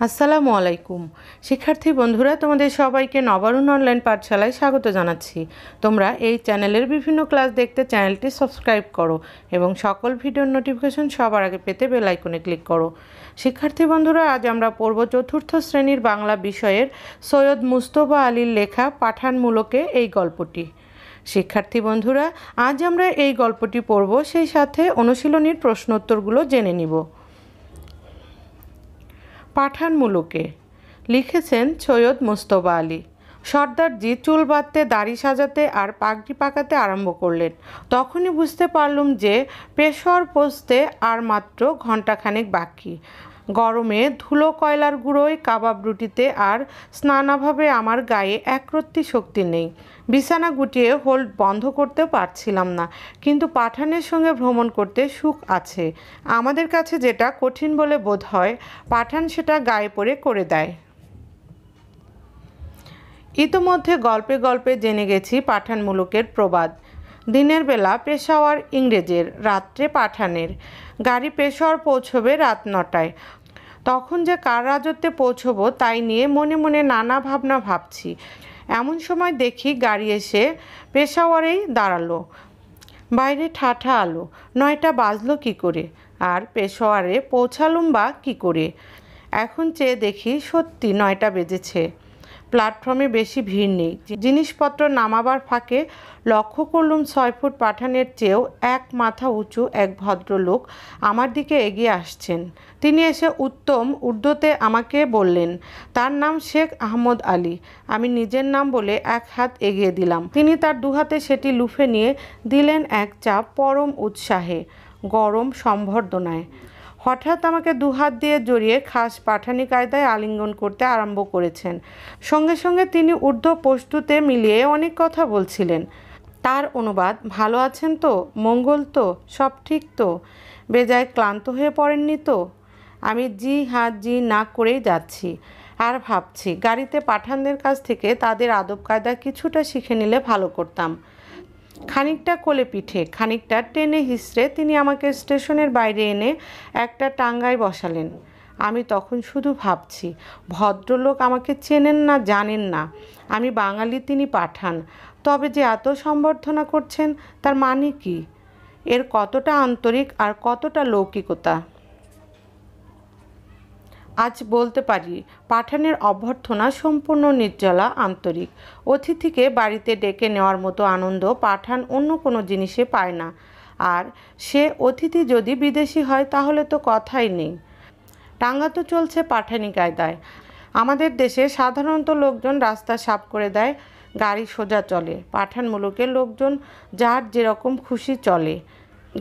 আসসালামু আলাইকুম শিক্ষার্থী বন্ধুরা, তোমাদের সবাইকে নবারুণ অনলাইন পাঠশালায় স্বাগত জানাচ্ছি। তোমরা এই চ্যানেলের বিভিন্ন ক্লাস দেখতে চ্যানেলটি সাবস্ক্রাইব করো এবং সকল ভিডিওর নোটিফিকেশন সবার আগে পেতে বেল আইকনে ক্লিক করো। শিক্ষার্থী বন্ধুরা, আজ আমরা পড়ব চতুর্থ শ্রেণীর বাংলা বিষয়ের সৈয়দ মুস্তফা আলীর লেখা পাঠান মুলুকে এই গল্পটি। শিক্ষার্থী বন্ধুরা, আজ আমরা এই গল্পটি পড়ব, সেই সাথে অনুশীলনীর প্রশ্নোত্তরগুলো জেনে নিব। পাঠান মুলুকে লিখেছেন সৈয়দ মুস্তফা আলী। সর্দারজি চুল বাঁধতে, দাড়ি সাজাতে আর পাগড়ি পাকাতে আরম্ভ করলেন। তখনই বুঝতে পারলুম যে পেশোয়ার পৌঁছতে আর মাত্র ঘণ্টাখানেক বাকি। গরমে ধুলো কয়লার গুঁড়োয়, কাবাব রুটিতে আর স্নানাভাবে আমার গায়ে একরত্তি শক্তি নেই। বিছানা গুটিয়ে হোল্ড বন্ধ করতে পারছিলাম না, কিন্তু পাঠানের সঙ্গে ভ্রমণ করতে সুখ আছে। আমাদের কাছে যেটা কঠিন বলে বোধ হয়, পাঠান সেটা গায়ে পড়ে করে দেয়। ইতোমধ্যে গল্পে গল্পে জেনে গেছি পাঠান মুলুকের প্রবাদ। দিনের বেলা পেশাওয়ার ইংরেজের, রাত্রে পাঠানের। গাড়ি পেশাওয়ার পৌঁছবে রাত 9টায়। তখন যে কার রাজত্বে পৌঁছবো তাই নিয়ে মনে মনে নানা ভাবনা ভাবছি। এমন সময় দেখি গাড়ি এসে পেশাওয়ারেই দাঁড়ালো। বাইরে ঠাঠা আলো। 9টা বাজলো কী করে, আর পেশোয়ারে পৌঁছালুম বা কী করে? এখন চেয়ে দেখি সত্যি 9টা বেজেছে। প্ল্যাটফর্মে বেশি ভিড় নেই। জিনিসপত্র নামাবার ফাঁকে লক্ষ্য করলুম 6 ফুট পাঠানের চেয়েও এক মাথা উঁচু এক ভদ্রলোক আমার দিকে এগিয়ে আসছেন। তিনি এসে উত্তম উর্দুতে আমাকে বললেন, তার নাম শেখ আহমদ আলী। আমি নিজের নাম বলে এক হাত এগিয়ে দিলাম। তিনি তার দুহাতে সেটি লুফে নিয়ে দিলেন এক চাপ পরম উৎসাহে, গরম সম্বর্ধনায়। হঠাৎ আমাকে দুহাত দিয়ে জড়িয়ে খাস পাঠানি কায়দায় আলিঙ্গন করতে আরম্ভ করেছেন। সঙ্গে সঙ্গে তিনি ঊর্ধ্ব পশতুতে মিলিয়ে অনেক কথা বলছিলেন। তার অনুবাদ, ভালো আছেন তো, মঙ্গল তো, সব ঠিক তো, বেজায় ক্লান্ত হয়ে পড়েননি তো? আমি জি হ্যাঁ জি না করেই যাচ্ছি, আর ভাবছি গাড়িতে পাঠানদের কাছ থেকে তাদের আদব কায়দা কিছুটা শিখে নিলে ভালো করতাম। খানিকটা কোলে পিঠে, খানিকটা টেনে হিসড়ে তিনি আমাকে স্টেশনের বাইরে এনে একটা টাঙ্গায় বসালেন। আমি তখন শুধু ভাবছি, ভদ্রলোক আমাকে চেনেন না, জানেন না আমি বাঙালি, তিনি পাঠান, তবে যে এত সম্বর্ধনা করছেন তার মানে কি? এর কতটা আন্তরিক আর কতটা লৌকিকতা! আজ বলতে পারি, পাঠানের অভ্যর্থনা সম্পূর্ণ নির্জলা, আন্তরিক। অতিথিকে বাড়িতে ডেকে নেওয়ার মতো আনন্দ পাঠান অন্য কোনো জিনিসে পায় না। আর সে অতিথি যদি বিদেশি হয় তাহলে তো কথাই নেই। টাঙ্গা তো চলছে পাঠানি কায়দায়। আমাদের দেশে সাধারণত লোকজন রাস্তা সাফ করে দেয়, গাড়ি সোজা চলে। পাঠান মুলুকের লোকজন যার যেরকম খুশি চলে,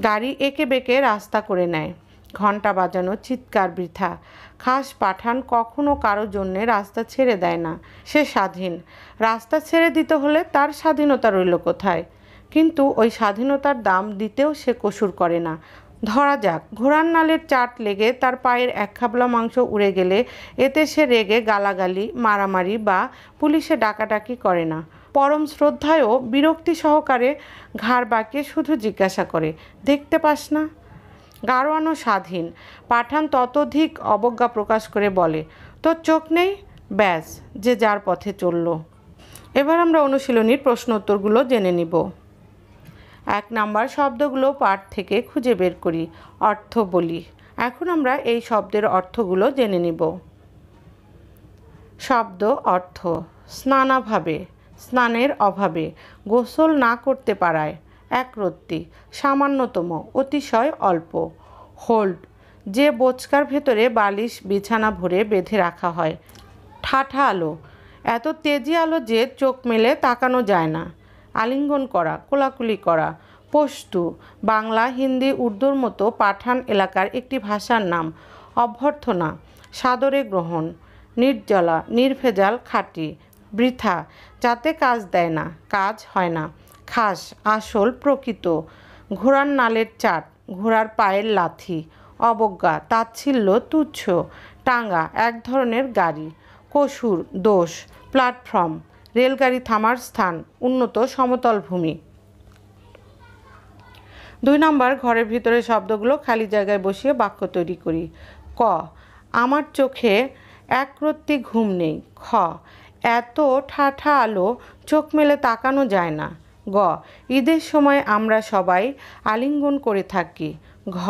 গাড়ি এঁকে বেঁকে রাস্তা করে নেয়। ঘণ্টা বাজানো, চিৎকার বৃথা। খাস পাঠান কখনো কারো জন্যে রাস্তা ছেড়ে দেয় না। সে স্বাধীন। রাস্তা ছেড়ে দিতে হলে তার স্বাধীনতা রইল কোথায়? কিন্তু ওই স্বাধীনতার দাম দিতেও সে কসুর করে না। ধরা যাক, ঘোড়ার নালের চাট লেগে তার পায়ের এক খাবলা মাংস উড়ে গেলে এতে সে রেগে গালাগালি, মারামারি বা পুলিশে ডাকাডাকি করে না। পরম শ্রদ্ধায়ও বিরক্তি সহকারে ঘাড় বাঁকিয়ে শুধু জিজ্ঞাসা করে, দেখতে পাস না? গাড়োয়ানও স্বাধীন। পাঠান ততোধিক অবজ্ঞা প্রকাশ করে বলে, তোর চোখ নেই? ব্যাস, যে যার পথে চলল। এবার আমরা অনুশীলনীর প্রশ্ন উত্তরগুলো জেনে নিব। 1 নাম্বার, শব্দগুলো পাঠ থেকে খুঁজে বের করি, অর্থ বলি। এখন আমরা এই শব্দের অর্থগুলো জেনে নিব। শব্দ অর্থ: স্নানাভাবে, স্নানের অভাবে, গোসল না করতে পারায়, একরত্তি, সামান্যতম, অতিশয় অল্প। হোল্ড, যে বোচকার ভেতরে বালিশ বিছানা ভরে বেঁধে রাখা হয়। ঠাঠা আলো, এত তেজি আলো যে চোখ মেলে তাকানো যায় না। আলিঙ্গন করা, কোলাকুলি করা। পশতু, বাংলা, হিন্দি, উর্দুর মতো পাঠান এলাকার একটি ভাষার নাম। অভ্যর্থনা, সাদরে গ্রহণ। নির্জলা, নির্ভেজাল, খাঁটি। বৃথা, যাতে কাজ দেয় না, কাজ হয় না। খাস, আসল, প্রকৃত। ঘোড়ার নালের চাট, ঘোড়ার পায়ের লাথি। অবজ্ঞা, তাচ্ছিল্য, তুচ্ছ। টাঙ্গা, এক ধরনের গাড়ি। কসুর, দোষ। প্ল্যাটফর্ম, রেলগাড়ি থামার স্থান, উন্নত সমতল ভূমি। 2 নাম্বার, ঘরের ভিতরে শব্দগুলো খালি জায়গায় বসিয়ে বাক্য তৈরি করি। ক, আমার চোখে একরত্তি ঘুম নেই। খ, এত ঠাঠা আলো চোখ মেলে তাকানো যায় না। গ, ঈদের সময় আমরা সবাই আলিঙ্গন করে থাকি। ঘ,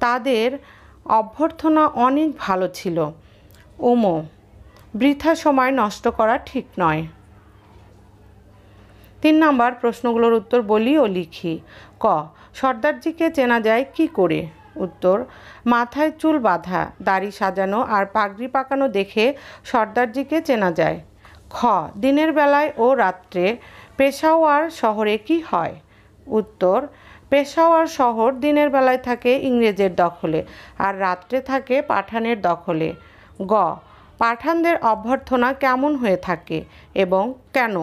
তাদের অভ্যর্থনা অনেক ভালো ছিল। ওমো, বৃথা সময় নষ্ট করা ঠিক নয়। 3 নম্বর প্রশ্নগুলোর উত্তর বলি ও লিখি। ক, সর্দারজিকে চেনা যায় কি করে? উত্তর, মাথায় চুল বাঁধা, দাড়ি সাজানো আর পাগড়ি পাকানো দেখে সর্দারজিকে চেনা যায়। খ, দিনের বেলায় ও রাত্রে পেশাওয়ার শহরে কি হয়? উত্তর, পেশাওয়ার শহর দিনের বেলায় থাকে ইংরেজের দখলে আর রাত্রে থাকে পাঠানের দখলে। গ, পাঠানদের অভ্যর্থনা কেমন হয়ে থাকে এবং কেন?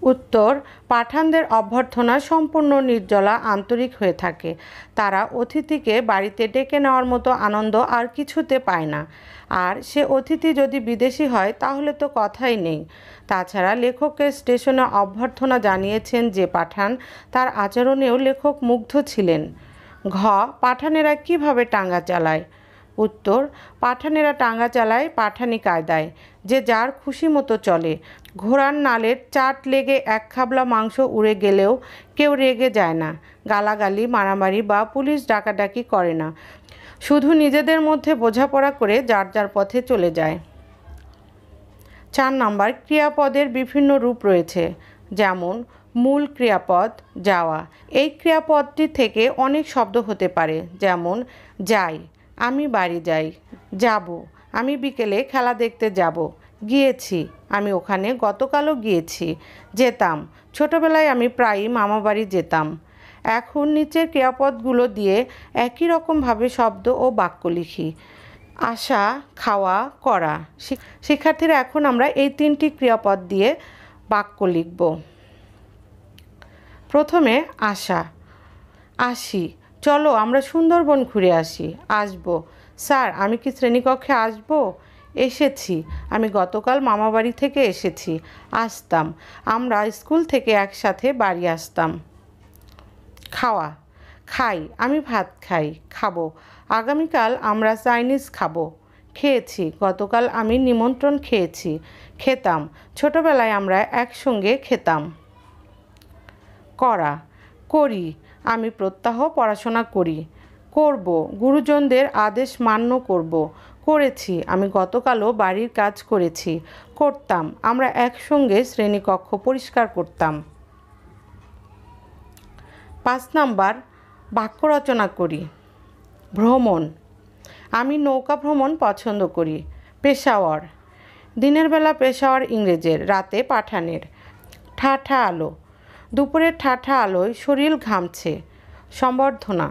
উত্তর, পাঠানদের অভ্যর্থনা সম্পূর্ণ নির্জলা আন্তরিক হয়ে থাকে। তারা অতিথিকে বাড়িতে ডেকে নেওয়ার মতো আনন্দ আর কিছুতে পায় না। আর সে অতিথি যদি বিদেশি হয় তাহলে তো কথাই নেই। তাছাড়া লেখককে স্টেশনে অভ্যর্থনা জানিয়েছেন যে পাঠান, তার আচরণেও লেখক মুগ্ধ ছিলেন। ঘ, পাঠানেরা কিভাবে টাঙ্গা চালায়? উত্তর, পাঠানেরা টাঙ্গা চালায় পাঠানি কায়দায়, যে যার খুশি মতো চলে। ঘোড়ার নালের চাট লেগে এক খাবলা মাংস উড়ে গেলেও কেউ রেগে যায় না, গালাগালি, মারামারি বা পুলিশ ডাকাডাকি করে না। শুধু নিজেদের মধ্যে বোঝাপড়া করে যার যার পথে চলে যায়। 4 নম্বর, ক্রিয়াপদের বিভিন্ন রূপ রয়েছে, যেমন মূল ক্রিয়াপদ যাওয়া। এই ক্রিয়াপদটি থেকে অনেক শব্দ হতে পারে, যেমন যাই, আমি বাড়ি যাই। যাব, আমি বিকেলে খেলা দেখতে যাব। গিয়েছি, আমি ওখানে গতকালও গিয়েছি। যেতাম, ছোটবেলায় আমি প্রায়ই মামাবাড়ি যেতাম। এখন নিচের ক্রিয়াপদগুলো দিয়ে একই রকমভাবে শব্দ ও বাক্য লিখি। আসা, খাওয়া, করা। শিক্ষার্থীরা, এখন আমরা এই 3টি ক্রিয়াপদ দিয়ে বাক্য লিখব। প্রথমে আসা। আসি, চলো আমরা সুন্দরবন ঘুরে আসি। আসবো, স্যার আমি কি শ্রেণীকক্ষে আসবো? এসেছি, আমি গতকাল মামাবাড়ি থেকে এসেছি। আসতাম, আমরা স্কুল থেকে একসাথে বাড়ি আসতাম। খাওয়া। খাই, আমি ভাত খাই, খাবো, আগামীকাল আমরা চাইনিজ খাবো। খেয়েছি, গতকাল আমি নিমন্ত্রণ খেয়েছি। খেতাম, ছোটবেলায় আমরা একসঙ্গে খেতাম। করা। করি, আমি প্রত্যহ পড়াশোনা করি। করব, গুরুজনদের আদেশ মান্য করব। করেছি, আমি গতকালও বাড়ির কাজ করেছি। করতাম, আমরা একসঙ্গে শ্রেণীকক্ষ পরিষ্কার করতাম। 5 নম্বর, বাক্য রচনা করি। ভ্রমণ। আমি নৌকা ভ্রমণ পছন্দ করি। পেশাওয়ার। দিনের বেলা পেশাওয়ার ইংরেজের, রাতে পাঠানের। ঠাঠা আলো। দুপুরের ঠাঠা আলোয় শরীর ঘামছে। সম্বর্ধনা।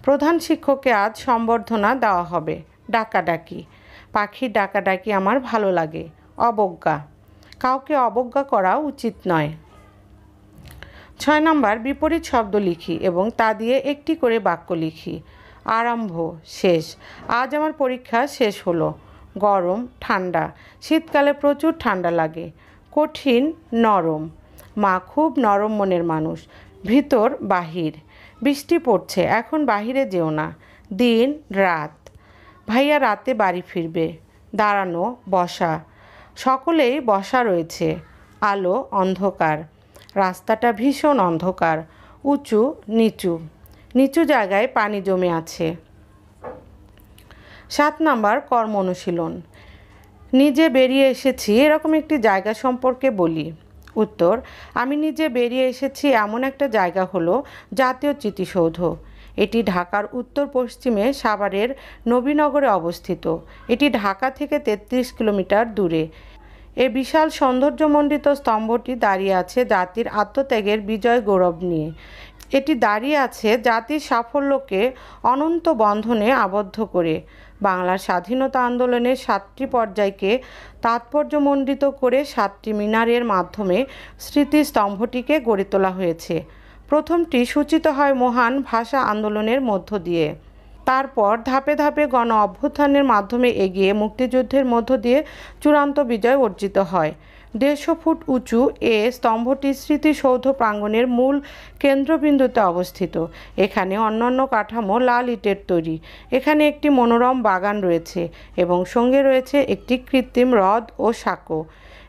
প্রধান শিক্ষককে আজ সম্বর্ধনা দেওয়া হবে। ডাকাডাকি। পাখির ডাকাডাকি আমার ভালো লাগে। অবজ্ঞা। কাউকে অবজ্ঞা করা উচিত নয়। 6 নম্বর, বিপরীত শব্দ লিখি এবং তা দিয়ে একটি করে বাক্য লিখি। আরম্ভ, শেষ। আজ আমার পরীক্ষা শেষ হলো। গরম, ঠান্ডা। শীতকালে প্রচুর ঠান্ডা লাগে। কঠিন, নরম। মা খুব নরম মনের মানুষ। ভিতর, বাহির। বৃষ্টি পড়ছে, এখন বাহিরে যেও না। দিন, রাত। ভাইয়া রাতে বাড়ি ফিরবে। দাঁড়ানো, বসা। সকলেই বসা রয়েছে। আলো, অন্ধকার। রাস্তাটা ভীষণ অন্ধকার। উঁচু, নিচু। নিচু জায়গায় পানি জমে আছে। 7 নম্বর, কর্ম অনুশীলন। নিজে বেরিয়ে এসেছি এরকম একটি জায়গা সম্পর্কে বলি। উত্তর, আমি নিজে বেরিয়ে এসেছি এমন একটা জায়গা হলো জাতীয় স্মৃতিসৌধ। এটি ঢাকার উত্তর পশ্চিমে সাভারের নবীনগরে অবস্থিত। এটি ঢাকা থেকে 33 কিলোমিটার দূরে। এই বিশাল সৌন্দর্যমণ্ডিত স্তম্ভটি দাঁড়িয়ে আছে জাতির আত্মত্যাগের বিজয় গৌরব নিয়ে। এটি দাঁড়িয়ে আছে জাতির সাফল্যকে অনন্ত বন্ধনে আবদ্ধ করে। বাংলার স্বাধীনতা আন্দোলনের 7টি পর্যায়কে তাৎপর্যমণ্ডিত করে 7টি মিনারের মাধ্যমে স্মৃতিস্তম্ভটিকে গড়ে তোলা হয়েছে। প্রথমটি সূচিত হয় মহান ভাষা আন্দোলনের মধ্য দিয়ে। তারপর ধাপে ধাপে গণ অভ্যুত্থানের মাধ্যমে এগিয়ে মুক্তিযুদ্ধের মধ্য দিয়ে চূড়ান্ত বিজয় অর্জিত হয়। 150 ফুট উঁচু এ স্তম্ভটি স্মৃতিসৌধ প্রাঙ্গণের মূল কেন্দ্রবিন্দুতে অবস্থিত। এখানে অন্যান্য কাঠামো লাল ইটের তৈরি। এখানে একটি মনোরম বাগান রয়েছে এবং সঙ্গে রয়েছে একটি কৃত্রিম হ্রদ ও সাঁকো।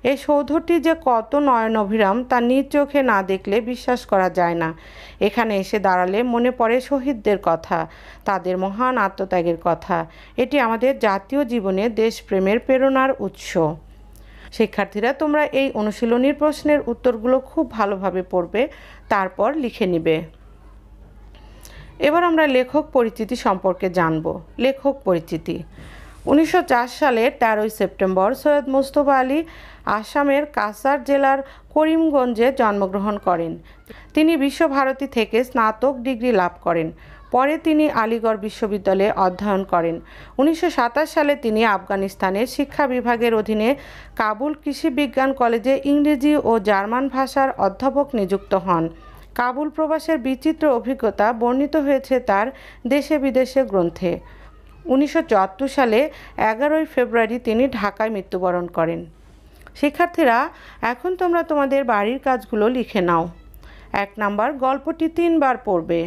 এই সৌধটি যে কত নয়নাভিরাম তা নিজ চোখে না দেখলে বিশ্বাস করা যায় না। এখানে এসে দাঁড়ালে মনে পড়ে শহীদদের কথা, তাদের মহান আত্মত্যাগের কথা। এটি আমাদের জাতীয় জীবনে দেশপ্রেমের প্রেরণার উৎস। শিক্ষার্থীরা, তোমরা এই অনুশীলনীর প্রশ্নের উত্তরগুলো খুব ভালোভাবে পড়বে, তারপর লিখে নিবে। এবার আমরা লেখক পরিচিতি সম্পর্কে জানব। লেখক পরিচিতি। 1904 সালের 13 সেপ্টেম্বর সৈয়দ মুস্তফা আলী আসামের কাছাড় জেলার করিমগঞ্জে জন্মগ্রহণ করেন। তিনি বিশ্বভারতী থেকে স্নাতক ডিগ্রি লাভ করেন। পরে তিনি আলিগড় বিশ্ববিদ্যালয়ে অধ্যয়ন করেন। 1927 সালে তিনি আফগানিস্তানের শিক্ষা বিভাগের অধীনে কাবুল কৃষি বিজ্ঞান কলেজে ইংরেজি ও জার্মান ভাষার অধ্যাপক নিযুক্ত হন। কাবুল প্রবাসের বিচিত্র অভিজ্ঞতা বর্ণিত হয়েছে তার দেশে বিদেশে গ্রন্থে। 1974 সালে 11 ফেব্রুয়ারি তিনি ঢাকায় মৃত্যুবরণ করেন। শিক্ষার্থীরা, এখন তোমরা তোমাদের বাড়ির কাজগুলো লিখে নাও। 1 নাম্বার, গল্পটি 3 বার পড়বে।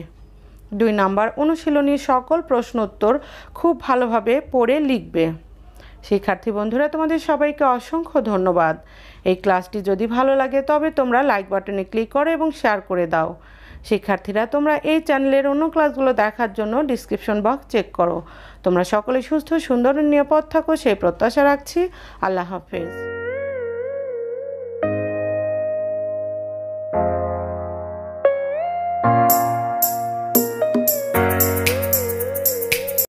2 নাম্বার, অনুশীলনীর সকল প্রশ্ন উত্তর খুব ভালোভাবে পড়ে লিখবে। শিক্ষার্থী বন্ধুরা, তোমাদের সবাইকে অসংখ্য ধন্যবাদ। এই ক্লাসটি যদি ভালো লাগে তবে তোমরা লাইক বাটনে ক্লিক করো এবং শেয়ার করে দাও। শিক্ষার্থীরা, তোমরা এই চ্যানেলের অন্য ক্লাসগুলো দেখার জন্য ডিসক্রিপশন বক্স চেক করো। তোমরা সকলে সুস্থ, সুন্দর ও নিরাপদ থাকো সেই প্রত্যাশা রাখছি। আল্লাহ হাফেজ।